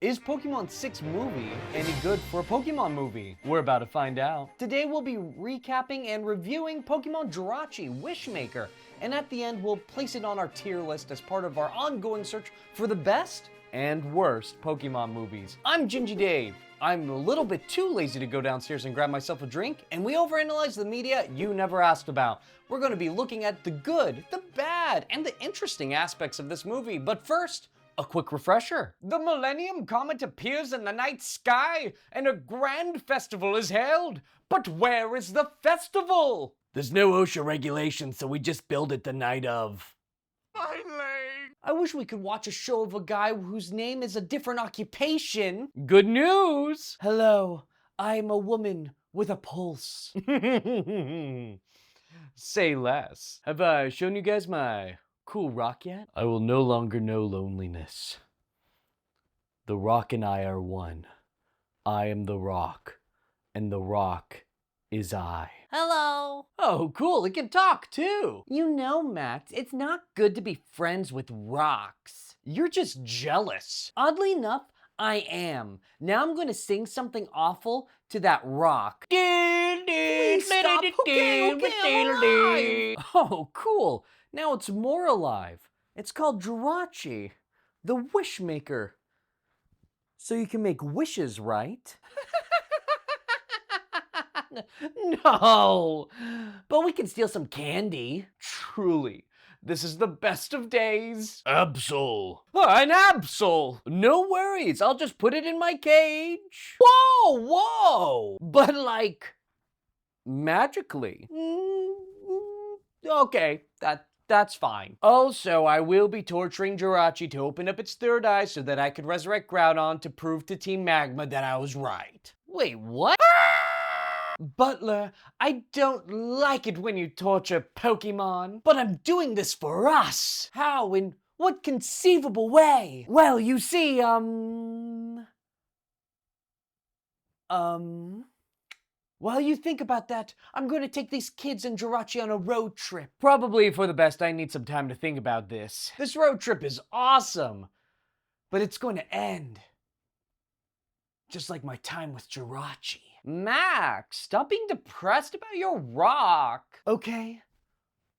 Is Pokemon 6 movie any good for a Pokemon movie? We're about to find out. Today we'll be recapping and reviewing Pokemon Jirachi Wishmaker, and at the end we'll place it on our tier list as part of our ongoing search for the best and worst Pokemon movies. I'm Gingy Dave. I'm a little bit too lazy to go downstairs and grab myself a drink, and we overanalyze the media you never asked about. We're going to be looking at the good, the bad, and the interesting aspects of this movie, but first, a quick refresher. The Millennium Comet appears in the night sky, and a grand festival is held. But where is the festival? There's no OSHA regulations, so we just build it the night of. Finally! I wish we could watch a show of a guy whose name is a different occupation. Good news! Hello, I'm a woman with a pulse. Say less. Have I shown you guys my cool rock yet? I will no longer know loneliness. The rock and I are one. I am the rock, and the rock is I. Hello. Oh, cool, it can talk too. You know, Max, it's not good to be friends with rocks. You're just jealous. Oddly enough, I am. Now I'm gonna sing something awful to that rock. Please stop. Okay, I'm alive. Oh, cool. Now it's more alive. It's called Jirachi, the Wishmaker. So you can make wishes, right? No, but we can steal some candy. Truly, this is the best of days. Absol. An Absol. No worries, I'll just put it in my cage. Whoa. But like, magically. Okay, that's fine. Also, I will be torturing Jirachi to open up its third eye so that I could resurrect Groudon to prove to Team Magma that I was right. Wait, what? Butler, I don't like it when you torture Pokemon, but I'm doing this for us. How? In what conceivable way? Well, you see, while you think about that, I'm going to take these kids and Jirachi on a road trip. Probably for the best, I need some time to think about this. This road trip is awesome, but it's going to end. Just like my time with Jirachi. Max, stop being depressed about your rock. Okay,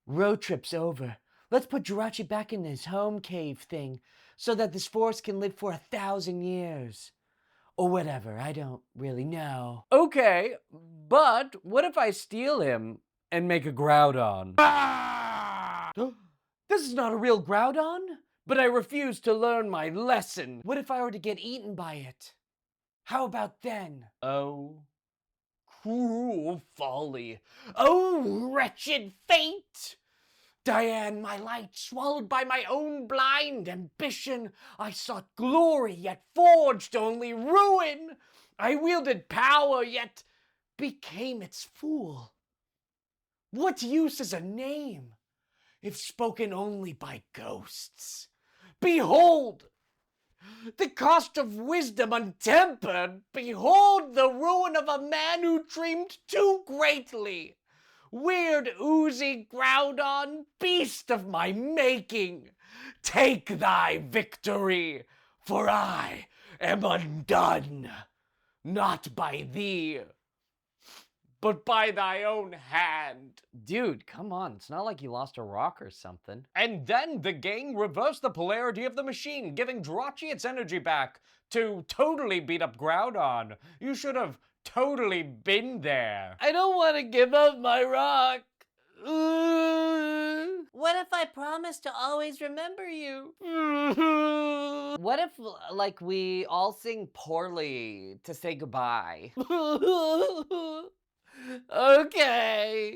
road trip's over. Let's put Jirachi back in his home cave thing so that this forest can live for 1,000 years. Or whatever, I don't really know. Okay, but what if I steal him and make a Groudon? This is not a real Groudon, but I refuse to learn my lesson. What if I were to get eaten by it? How about then? Oh, cruel folly. Oh, wretched fate! Diane, my light, swallowed by my own blind ambition. I sought glory, yet forged only ruin. I wielded power, yet became its fool. What use is a name, if spoken only by ghosts? Behold! The cost of wisdom untempered. Behold the ruin of a man who dreamed too greatly. Weird, oozy Groudon, beast of my making, take thy victory, for I am undone, not by thee, but by thy own hand. Dude, come on, it's not like you lost a rock or something. And then the gang reversed the polarity of the machine, giving Jirachi its energy back to totally beat up Groudon. You should have totally been there. I don't want to give up my rock. What if I promise to always remember you? What if, like, we all sing poorly to say goodbye? Okay.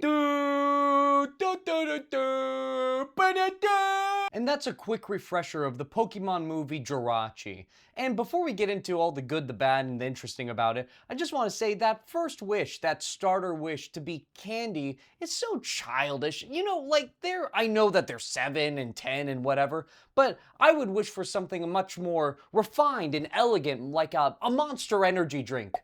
And that's a quick refresher of the Pokemon movie Jirachi. And before we get into all the good, the bad, and the interesting about it, I just want to say that first wish, that starter wish to be candy, is so childish. You know, like, I know that they're 7 and 10 and whatever, but I would wish for something much more refined and elegant, like a Monster Energy drink.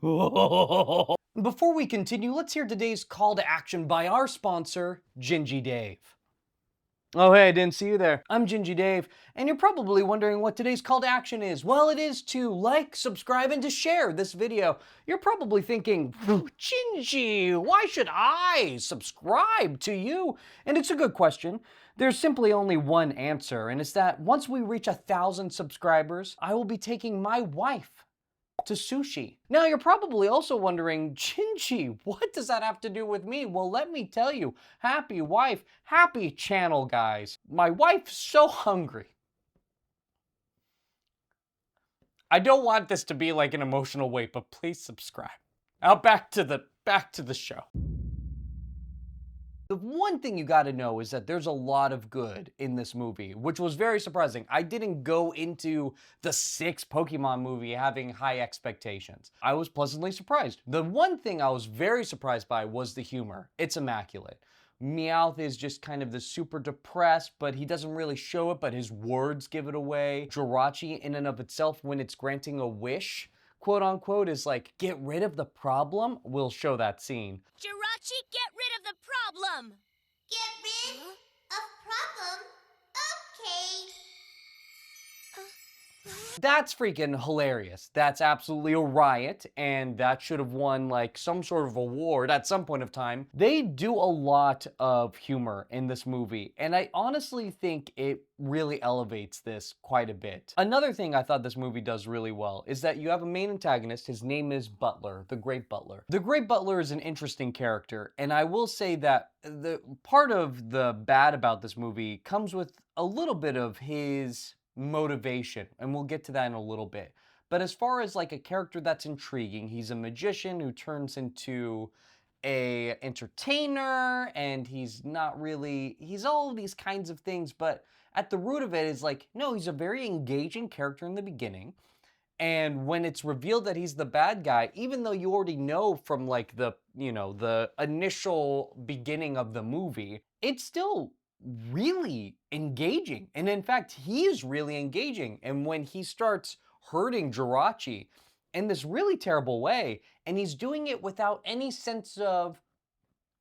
Before we continue, let's hear today's call to action by our sponsor, Gingy Dave. Oh, hey, I didn't see you there. I'm Gingy Dave, and you're probably wondering what today's call to action is. Well, it is to like, subscribe, and to share this video. You're probably thinking, Gingy, why should I subscribe to you? And it's a good question. There's simply only one answer, and it's that once we reach 1,000 subscribers, I will be taking my wife to sushi. Now you're probably also wondering, Gingy, what does that have to do with me? Well, let me tell you, happy wife, happy channel, guys. My wife's so hungry. I don't want this to be like an emotional weight, but please subscribe. Now back to the show. The one thing you gotta know is that there's a lot of good in this movie, which was very surprising. I didn't go into the 6th Pokemon movie having high expectations. I was pleasantly surprised. The one thing I was very surprised by was the humor. It's immaculate. Meowth is just kind of the super depressed, but he doesn't really show it, but his words give it away. Jirachi, in and of itself, when it's granting a wish, quote unquote, is like, get rid of the problem. We'll show that scene. Jirachi, get rid of the problem! Get rid of problem? Okay. That's freaking hilarious. That's absolutely a riot, and that should have won like some sort of award at some point of time. They do a lot of humor in this movie, and I honestly think it really elevates this quite a bit. Another thing I thought this movie does really well is that you have a main antagonist. His name is Butler, the Great Butler. The Great Butler is an interesting character, and I will say that the part of the bad about this movie comes with a little bit of his motivation, and we'll get to that in a little bit. But as far as like a character that's intriguing, he's a magician who turns into a entertainer, and he's not really, he's all of these kinds of things, but at the root of it is like, no, he's a very engaging character in the beginning. And when it's revealed that he's the bad guy, even though you already know from like the, you know, the initial beginning of the movie, it's still really engaging. And in fact, he is really engaging. And when he starts hurting Jirachi in this really terrible way, and he's doing it without any sense of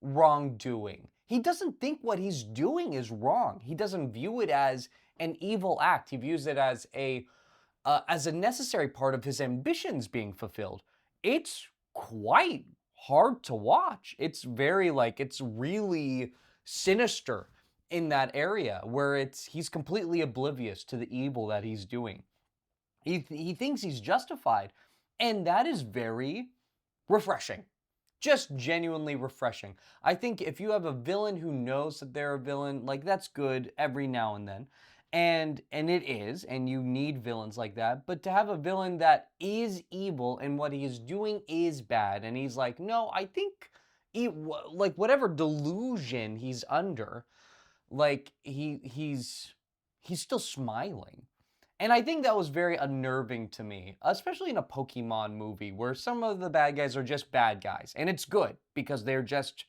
wrongdoing. He doesn't think what he's doing is wrong. He doesn't view it as an evil act. He views it as a necessary part of his ambitions being fulfilled. It's quite hard to watch. It's very like, it's really sinister in that area where he's completely oblivious to the evil that he's doing. He thinks he's justified, and that is very refreshing. Just genuinely refreshing. I think if you have a villain who knows that they're a villain, like that's good every now and then. And it is, and you need villains like that. But to have a villain that is evil and what he is doing is bad, and he's like, no, I think like whatever delusion he's under, like he's still smiling. And I think that was very unnerving to me, especially in a Pokemon movie where some of the bad guys are just bad guys. And it's good because they're just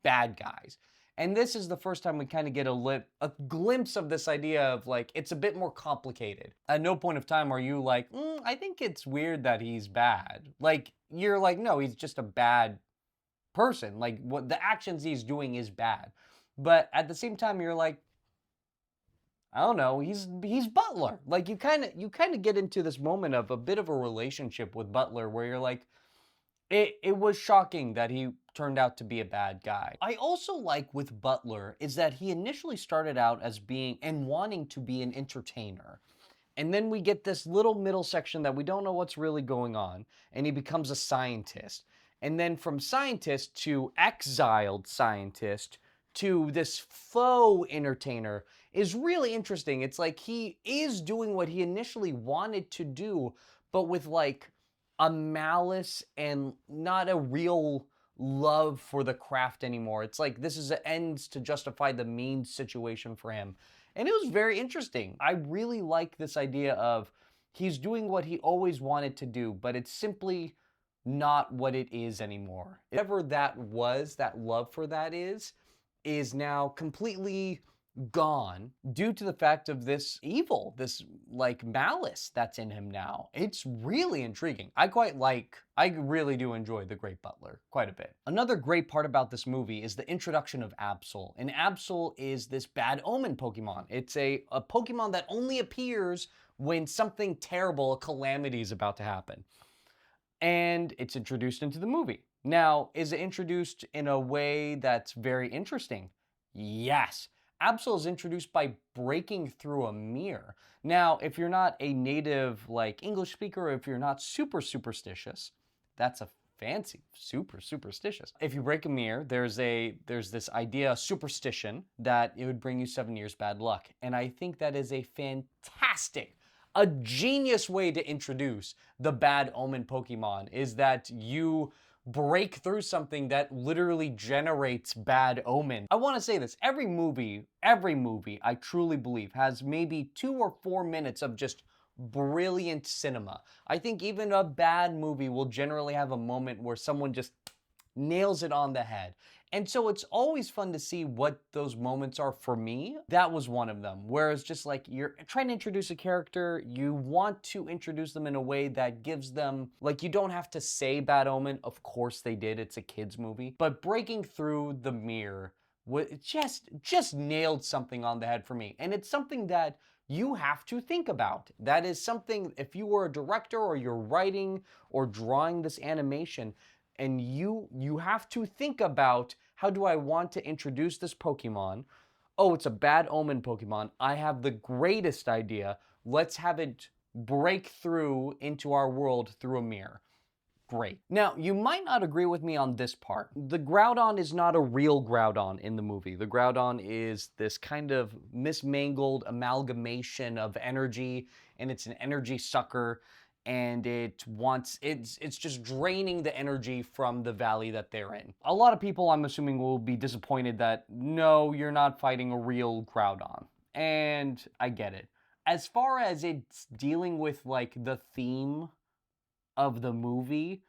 bad guys. And this is the first time we kind of get a glimpse of this idea of like, it's a bit more complicated. At no point of time are you like, I think it's weird that he's bad. Like, you're like, no, he's just a bad person. Like, what the actions he's doing is bad. But at the same time, you're like, I don't know, he's Butler. Like you kind of get into this moment of a bit of a relationship with Butler where you're like, it was shocking that he turned out to be a bad guy. I also like with Butler is that he initially started out as being and wanting to be an entertainer. And then we get this little middle section that we don't know what's really going on, and he becomes a scientist. And then from scientist to exiled scientist to this faux entertainer is really interesting. It's like he is doing what he initially wanted to do, but with like a malice and not a real love for the craft anymore. It's like this is an ends to justify the means situation for him. And it was very interesting. I really like this idea of he's doing what he always wanted to do, but it's simply not what it is anymore. Whatever that was, that love for that is now completely gone due to the fact of this evil, this like malice that's in him now. It's really intriguing. I really do enjoy the Great Butler quite a bit. Another great part about this movie is the introduction of Absol. And Absol is this bad omen Pokemon. It's a Pokemon that only appears when something terrible, a calamity is about to happen. And it's introduced into the movie. Now, is it introduced in a way that's very interesting? Yes. Absol is introduced by breaking through a mirror. Now, if you're not a native like English speaker, or if you're not super superstitious, that's a fancy, super superstitious. If you break a mirror, there's this idea, superstition, that it would bring you 7 years bad luck. And I think that is a fantastic, a genius way to introduce the bad omen Pokemon, is that you break through something that literally generates bad omen. I want to say this, every movie, I truly believe, has maybe 2 or 4 minutes of just brilliant cinema. I think even a bad movie will generally have a moment where someone just nails it on the head. And so it's always fun to see what those moments are for me. That was one of them. Whereas just like you're trying to introduce a character, you want to introduce them in a way that gives them, like, you don't have to say bad omen. Of course they did, it's a kid's movie. But breaking through the mirror just nailed something on the head for me. And it's something that you have to think about. That is something, if you were a director or you're writing or drawing this animation, and you have to think about, how do I want to introduce this Pokemon? Oh, it's a bad omen Pokemon. I have the greatest idea. Let's have it break through into our world through a mirror. Great. Now, you might not agree with me on this part. The Groudon is not a real Groudon in the movie. The Groudon is this kind of mismangled amalgamation of energy, and it's an energy sucker, and it's just draining the energy from the valley that they're in. A lot of people, I'm assuming, will be disappointed that, no, you're not fighting a real Groudon. And I get it. As far as it's dealing with, like, the theme of the movie,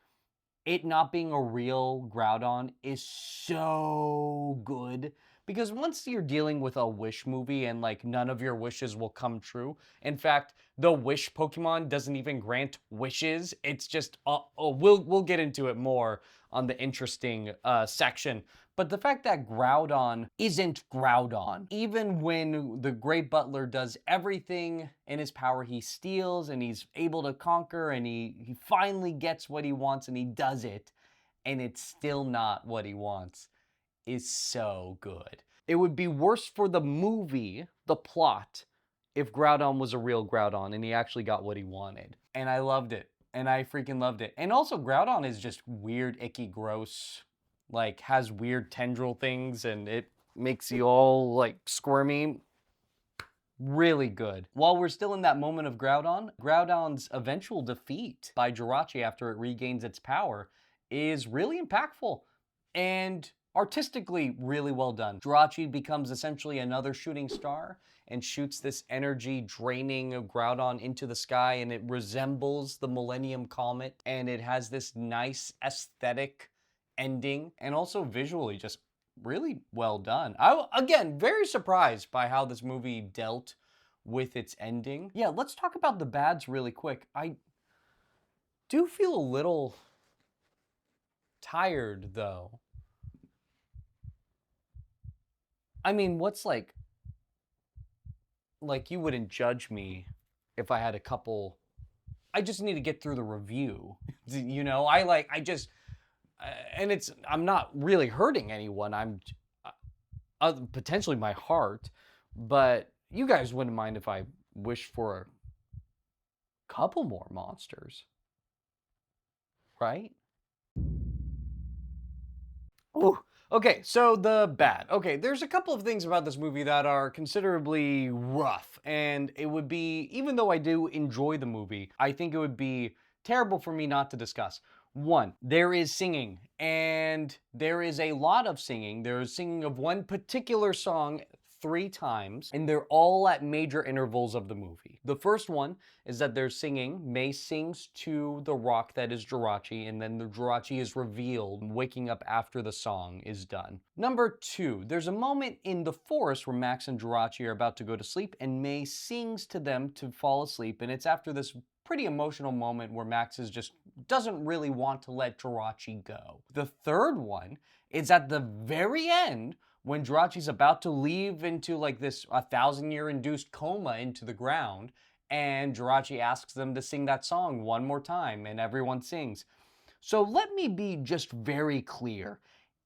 it not being a real Groudon is so good. Because once you're dealing with a Wish movie and like none of your wishes will come true. In fact, the Wish Pokemon doesn't even grant wishes. It's just, we'll get into it more on the interesting section. But the fact that Groudon isn't Groudon, even when the Great Butler does everything in his power, he steals and he's able to conquer, and he finally gets what he wants and he does it, and it's still not what he wants, is so good. It would be worse for the movie, the plot, if Groudon was a real Groudon and he actually got what he wanted. And I loved it. And I freaking loved it. And also, Groudon is just weird, icky, gross, like has weird tendril things, and it makes you all like squirmy. Really good. While we're still in that moment of Groudon, Groudon's eventual defeat by Jirachi after it regains its power is really impactful and artistically really well done. Jirachi becomes essentially another shooting star and shoots this energy draining Groudon into the sky, and it resembles the Millennium Comet, and it has this nice aesthetic ending, and also visually just really well done. Again, very surprised by how this movie dealt with its ending. Yeah, let's talk about the bads really quick. I do feel a little tired though. I mean, what's like you wouldn't judge me if I had a couple. I just need to get through the review. You know, and I'm not really hurting anyone. I'm potentially my heart, but you guys wouldn't mind if I wish for a couple more monsters, right? Ooh. Okay, so the bad. Okay, there's a couple of things about this movie that are considerably rough, and it would be, even though I do enjoy the movie, I think it would be terrible for me not to discuss. One, there is singing, and there is a lot of singing. There is singing of one particular song 3 times, and they're all at major intervals of the movie. The first one is that they're singing. Mei sings to the rock that is Jirachi, and then the Jirachi is revealed, waking up after the song is done. Number 2, there's a moment in the forest where Max and Jirachi are about to go to sleep, and Mei sings to them to fall asleep, and it's after this pretty emotional moment where Max doesn't really want to let Jirachi go. The third one is at the very end when Jirachi's about to leave into like this 1,000-year induced coma into the ground, and Jirachi asks them to sing that song one more time, and everyone sings. So let me be just very clear.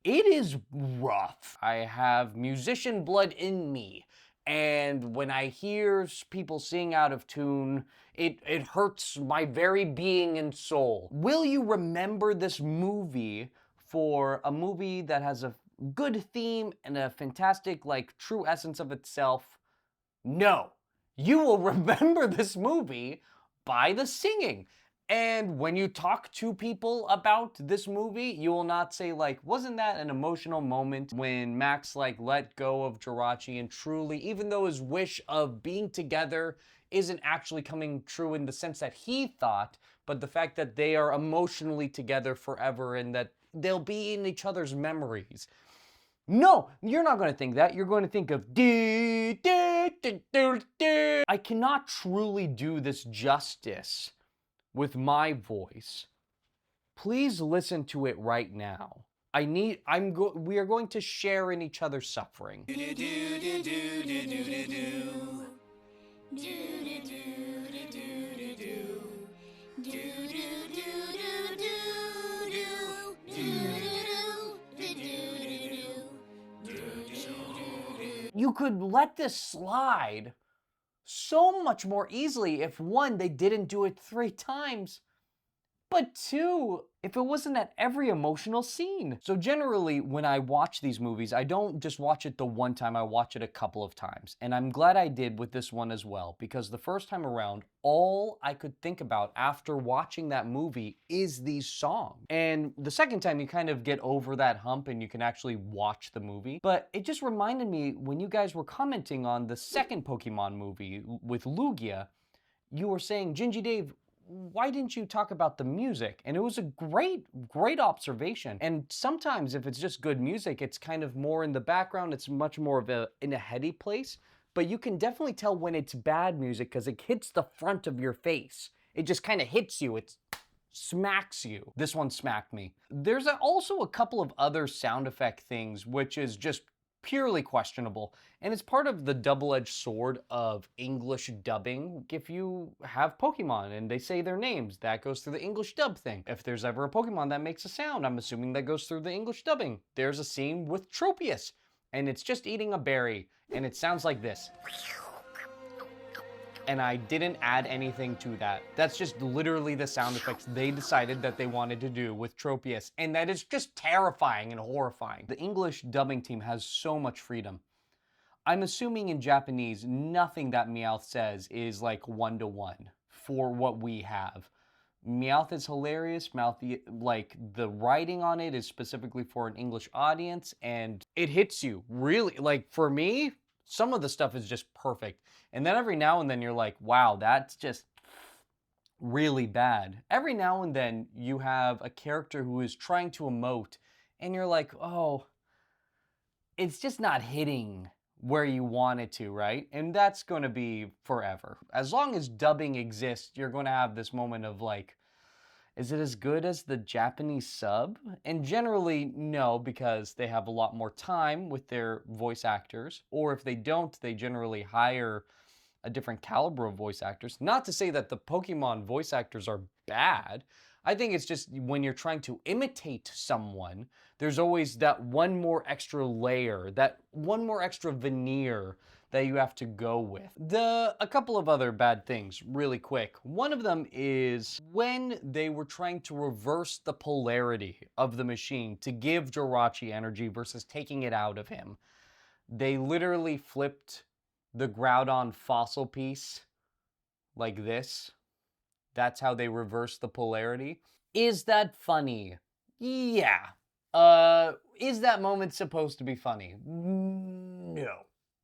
It is rough. I have musician blood in me, and when I hear people sing out of tune, it hurts my very being and soul. Will you remember this movie for a movie that has a good theme and a fantastic, like, true essence of itself? No. You will remember this movie by the singing. And when you talk to people about this movie, you will not say like, wasn't that an emotional moment when Max like let go of Jirachi and truly, even though his wish of being together isn't actually coming true in the sense that he thought, but the fact that they are emotionally together forever and that they'll be in each other's memories. No, you're not going to think that. You're going to think of dee, dee, dee, dee, dee. I cannot truly do this justice with my voice. Please listen to it right now. We are going to share in each other's suffering. You could let this slide so much more easily if 1, they didn't do it 3 times, but 2, if it wasn't at every emotional scene. So generally, when I watch these movies, I don't just watch it the one time, I watch it a couple of times. And I'm glad I did with this one as well, because the first time around, all I could think about after watching that movie is these songs. And the second time, you kind of get over that hump and you can actually watch the movie. But it just reminded me when you guys were commenting on the second Pokemon movie with Lugia, you were saying, Gingy Dave, why didn't you talk about the music? And it was a great observation. And sometimes if it's just good music, it's kind of more in the background. It's much more of in a heady place. But you can definitely tell when it's bad music because it hits the front of your face. It just kind of hits you. It smacks you. This one smacked me. There's also a couple of other sound effect things, which is just purely questionable, and it's part of the double-edged sword of English dubbing. If you have Pokemon and they say their names, that goes through the English dub thing. If there's ever a Pokemon that makes a sound, I'm assuming that goes through the English dubbing. There's a scene with Tropius, and it's just eating a berry, and it sounds like this. And I didn't add anything to that. That's just literally the sound effects they decided that they wanted to do with Tropius, and that is just terrifying and horrifying. The English dubbing team has so much freedom. I'm assuming in Japanese, nothing that Meowth says is like 1-to-1 for what we have. Meowth is hilarious. Like the writing on it is specifically for an English audience, and it hits you really. Like for me, some of the stuff is just perfect. And then every now and then you're like, wow, that's just really bad. Every now and then you have a character who is trying to emote and you're like, oh, it's just not hitting where you want it to, right? And that's going to be forever. As long as dubbing exists, you're going to have this moment of like, is it as good as the Japanese sub? And generally, no, because they have a lot more time with their voice actors. Or if they don't, they generally hire a different caliber of voice actors. Not to say that the Pokemon voice actors are bad. I think it's just when you're trying to imitate someone, there's always that one more extra layer, that one more extra veneer that you have to go with. A couple of other bad things, really quick. One of them is when they were trying to reverse the polarity of the machine to give Jirachi energy versus taking it out of him. They literally flipped the Groudon fossil piece like this. That's how they reversed the polarity. Is that funny? Yeah. Is that moment supposed to be funny? No.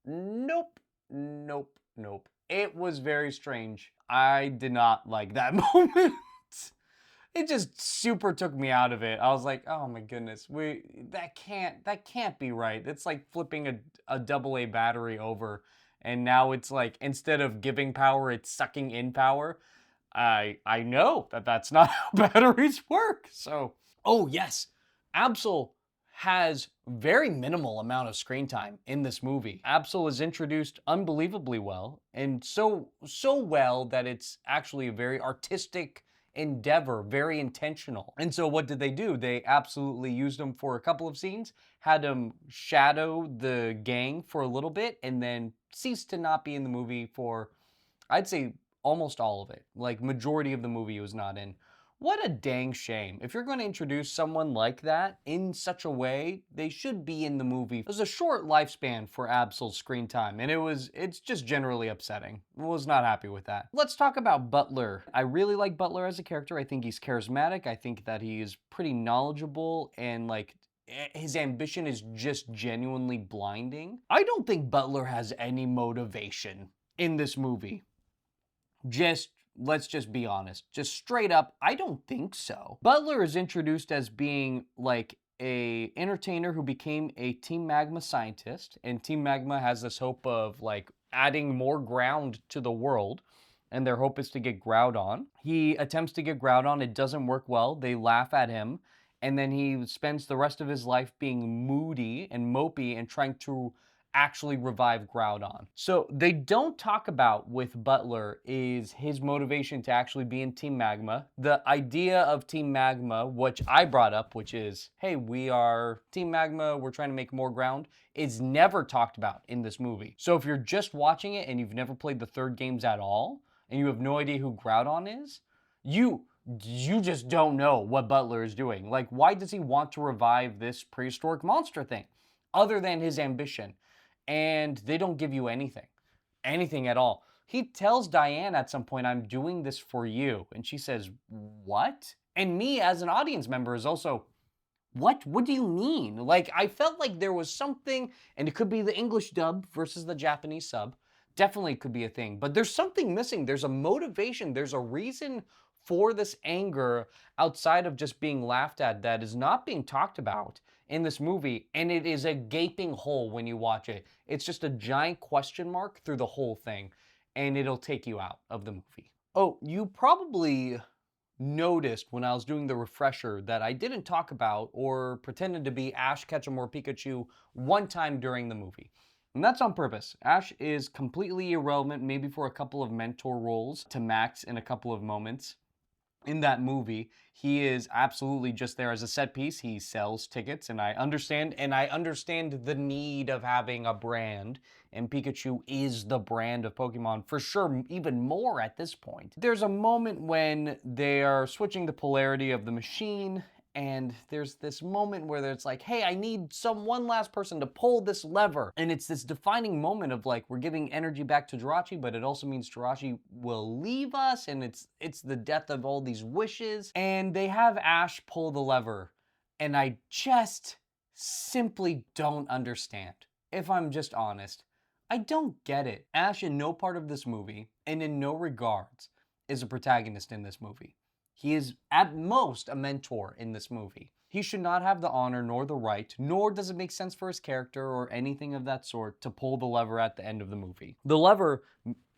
Nope, nope, nope. It was very strange. I did not like that moment. It just super took me out of it. I was like, oh my goodness, that can't be right. It's like flipping a AA battery over, and now it's like instead of giving power, it's sucking in power. I know that that's not how batteries work. So, oh yes, Absol has very minimal amount of screen time in this movie. Absol is introduced unbelievably well, and so well that it's actually a very artistic endeavor, very intentional. And so what did they do? They absolutely used him for a couple of scenes, had him shadow the gang for a little bit, and then ceased to not be in the movie for, I'd say, almost all of it. Like, majority of the movie he was not in. What a dang shame. If you're going to introduce someone like that in such a way, they should be in the movie. There's a short lifespan for Absol's screen time, and it's just generally upsetting. I was not happy with that. Let's talk about Butler. I really like Butler as a character. I think he's charismatic. I think that he is pretty knowledgeable, and like, his ambition is just genuinely blinding. I don't think Butler has any motivation in this movie. Let's just be honest. Just straight up, I don't think so. Butler is introduced as being like a entertainer who became a Team Magma scientist, and Team Magma has this hope of like adding more ground to the world, and their hope is to get Groudon. He attempts to get Groudon, it doesn't work well, they laugh at him, and then he spends the rest of his life being moody and mopey and trying to actually revive Groudon. So they don't talk about with Butler is his motivation to actually be in Team Magma. The idea of Team Magma, which I brought up, which is, hey, we are Team Magma, we're trying to make more ground, is never talked about in this movie. So if you're just watching it and you've never played the third games at all, and you have no idea who Groudon is, you just don't know what Butler is doing. Like, why does he want to revive this prehistoric monster thing? Other than his ambition. And they don't give you anything at all. He tells Diane at some point, I'm doing this for you. And she says, what? And me as an audience member is also, what do you mean? Like, I felt like there was something, and it could be the English dub versus the Japanese sub. Definitely could be a thing, but there's something missing. There's a motivation, there's a reason for this anger outside of just being laughed at that is not being talked about in this movie, and it is a gaping hole when you watch it. It's just a giant question mark through the whole thing, and it'll take you out of the movie. Oh, you probably noticed when I was doing the refresher that I didn't talk about or pretended to be Ash Ketchum or Pikachu one time during the movie. And that's on purpose. Ash is completely irrelevant, maybe for a couple of mentor roles to Max in a couple of moments. In that movie, he is absolutely just there as a set piece. He sells tickets, and I understand the need of having a brand, and Pikachu is the brand of Pokemon for sure, even more at this point. There's a moment when they are switching the polarity of the machine, and there's this moment where it's like, hey, I need one last person to pull this lever. And it's this defining moment of like, we're giving energy back to Jirachi, but it also means Jirachi will leave us, and it's the death of all these wishes. And they have Ash pull the lever, and I just simply don't understand. If I'm just honest, I don't get it. Ash in no part of this movie, and in no regards, is a protagonist in this movie. He is at most a mentor in this movie. He should not have the honor nor the right, nor does it make sense for his character or anything of that sort to pull the lever at the end of the movie. The lever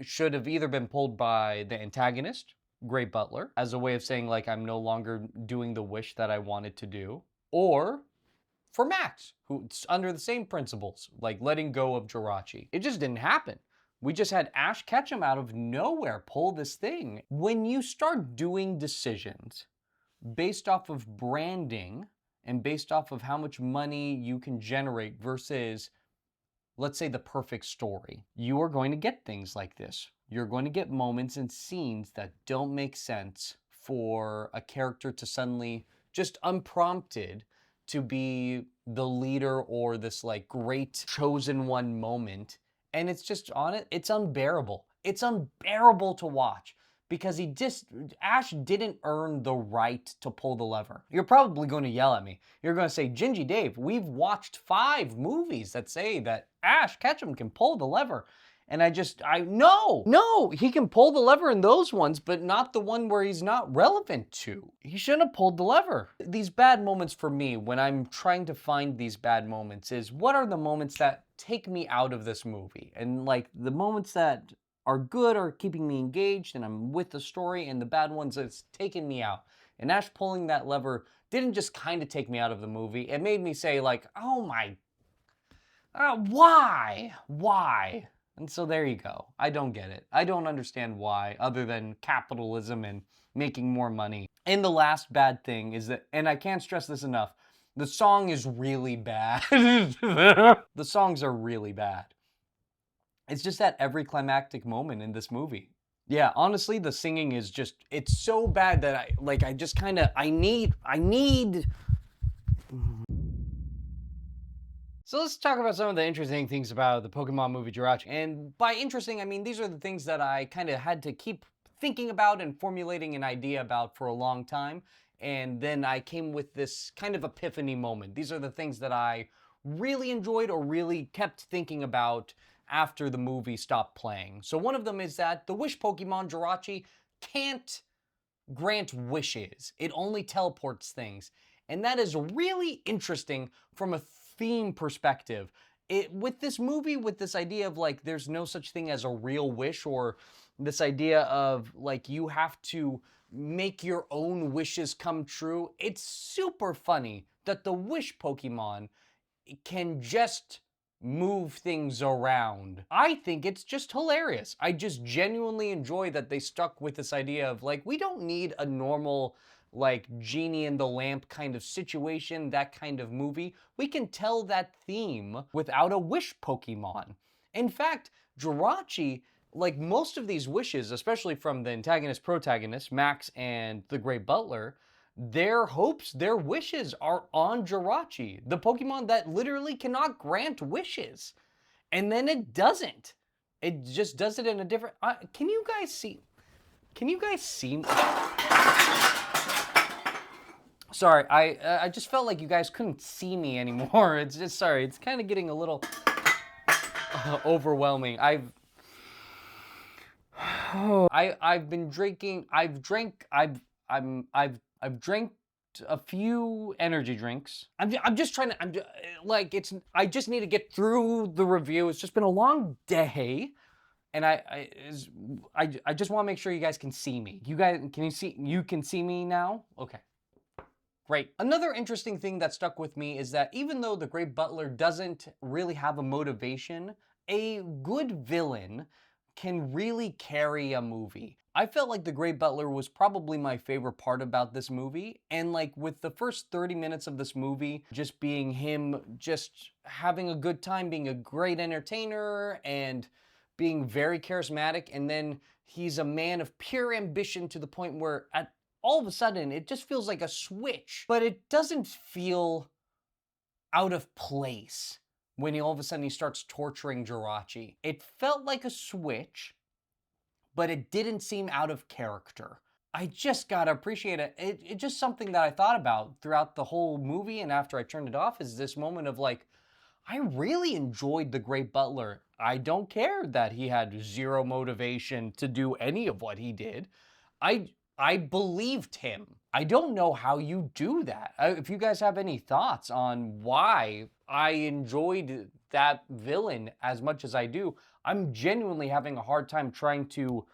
should have either been pulled by the antagonist, Great Butler, as a way of saying like, I'm no longer doing the wish that I wanted to do, or for Max, who's under the same principles, like letting go of Jirachi. It just didn't happen. We just had Ash Ketchum out of nowhere pull this thing. When you start doing decisions based off of branding and based off of how much money you can generate versus, let's say, the perfect story, you are going to get things like this. You're going to get moments and scenes that don't make sense for a character to suddenly, just unprompted, to be the leader or this like great chosen one moment. And it's just on it, it's unbearable. It's unbearable to watch because Ash didn't earn the right to pull the lever. You're probably going to yell at me. You're going to say, Gingy Dave, we've watched 5 movies that say that Ash Ketchum can pull the lever. And no, he can pull the lever in those ones, but not the one where he's not relevant to. He shouldn't have pulled the lever. These bad moments for me, when I'm trying to find these bad moments, is what are the moments that take me out of this movie? And like the moments that are good are keeping me engaged and I'm with the story, and the bad ones that's taking me out. And Ash pulling that lever didn't just kind of take me out of the movie. It made me say like, oh my, why? And so there you go. I don't get it. I don't understand why, other than capitalism and making more money. And the last bad thing is that, and I can't stress this enough, the song is really bad. The songs are really bad. It's just at every climactic moment in this movie. Yeah, honestly, the singing is just, it's so bad that I need. So let's talk about some of the interesting things about the Pokemon movie Jirachi. And by interesting, I mean these are the things that I kind of had to keep thinking about and formulating an idea about for a long time. And then I came with this kind of epiphany moment. These are the things that I really enjoyed or really kept thinking about after the movie stopped playing. So one of them is that the Wish Pokemon Jirachi can't grant wishes. It only teleports things. And that is really interesting from a theme perspective. With this movie, with this idea of like there's no such thing as a real wish, or this idea of like you have to make your own wishes come true, it's super funny that the Wish Pokemon can just move things around. I think it's just hilarious. I just genuinely enjoy that they stuck with this idea of like, we don't need a normal like Genie in the Lamp kind of situation, that kind of movie. We can tell that theme without a Wish Pokemon. In fact, Jirachi, like most of these wishes, especially from the antagonist-protagonist, Max and the Great Butler, their hopes, their wishes are on Jirachi, the Pokemon that literally cannot grant wishes. And then it doesn't. It just does it in a different... Can you guys see... Sorry, I just felt like you guys couldn't see me anymore. It's just, sorry, it's kind of getting a little overwhelming. I've been drinking, I've drank a few energy drinks. I'm just trying to, I just need to get through the review. It's just been a long day. And I just want to make sure you guys can see me. You can see me now? Okay. Great. Another interesting thing that stuck with me is that even though the Great Butler doesn't really have a motivation, a good villain can really carry a movie. I felt like the Great Butler was probably my favorite part about this movie, and like with the first 30 minutes of this movie just being him just having a good time, being a great entertainer, and being very charismatic, and then he's a man of pure ambition to the point where all of a sudden it just feels like a switch, but it doesn't feel out of place when all of a sudden he starts torturing Jirachi. It felt like a switch, but it didn't seem out of character. I just gotta appreciate it. It's just something that I thought about throughout the whole movie, and after I turned it off, is this moment of like, I really enjoyed the Great Butler. I don't care that he had zero motivation to do any of what he did. I believed him. I don't know how you do that. If you guys have any thoughts on why I enjoyed that villain as much as I do, I'm genuinely having a hard time trying to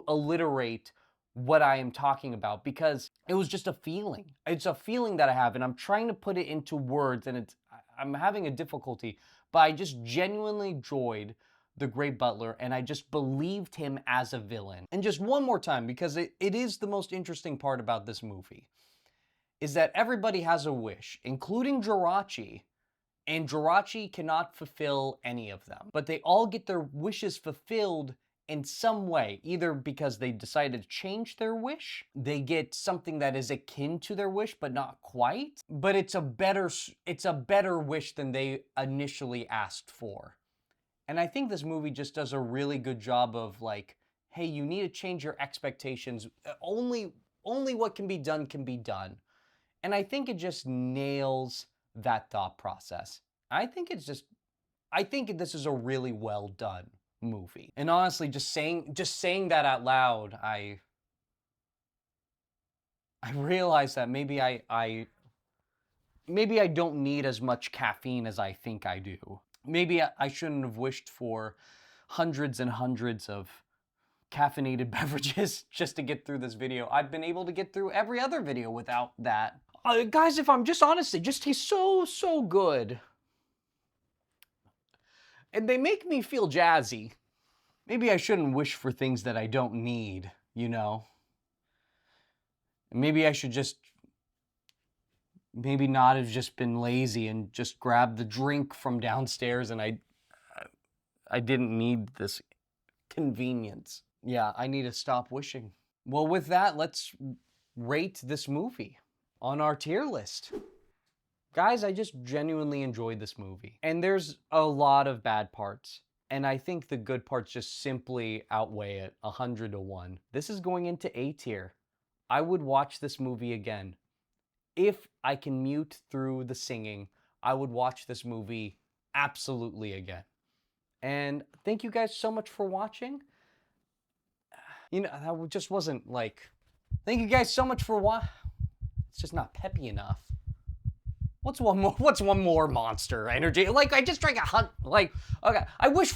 alliterate what I am talking about, because it was just a feeling. It's a feeling that I have, and I'm trying to put it into words, and I'm having a difficulty, but I just genuinely enjoyed the Great Butler, and I just believed him as a villain. And just one more time, because it is the most interesting part about this movie, is that everybody has a wish, including Jirachi, and Jirachi cannot fulfill any of them. But they all get their wishes fulfilled in some way, either because they decided to change their wish, they get something that is akin to their wish but not quite, but it's a better wish than they initially asked for. And I think this movie just does a really good job of like hey, you need to change your expectations. Only what can be done can be done. And I think it just nails that thought process. I think this is a really well done movie. And honestly, just saying that out loud, I realize that maybe I don't need as much caffeine as I think I do. Maybe I shouldn't have wished for hundreds and hundreds of caffeinated beverages just to get through this video. I've been able to get through every other video without that. Guys, if I'm just honest, they just taste so good. And they make me feel jazzy. Maybe I shouldn't wish for things that I don't need, you know? Maybe I should just maybe not have just been lazy and just grabbed the drink from downstairs, and I didn't need this convenience. Yeah, I need to stop wishing. Well, with that, let's rate this movie on our tier list. Guys, I just genuinely enjoyed this movie. And there's a lot of bad parts. And I think the good parts just simply outweigh it 100 to 1. This is going into A tier. I would watch this movie again. If I can mute through the singing, I would watch this movie absolutely again. And thank you guys so much for watching. You know, that just wasn't like, thank you guys so much for watching. It's just not peppy enough. What's one more monster energy? Like, I just drank a hunt, like, okay, I wish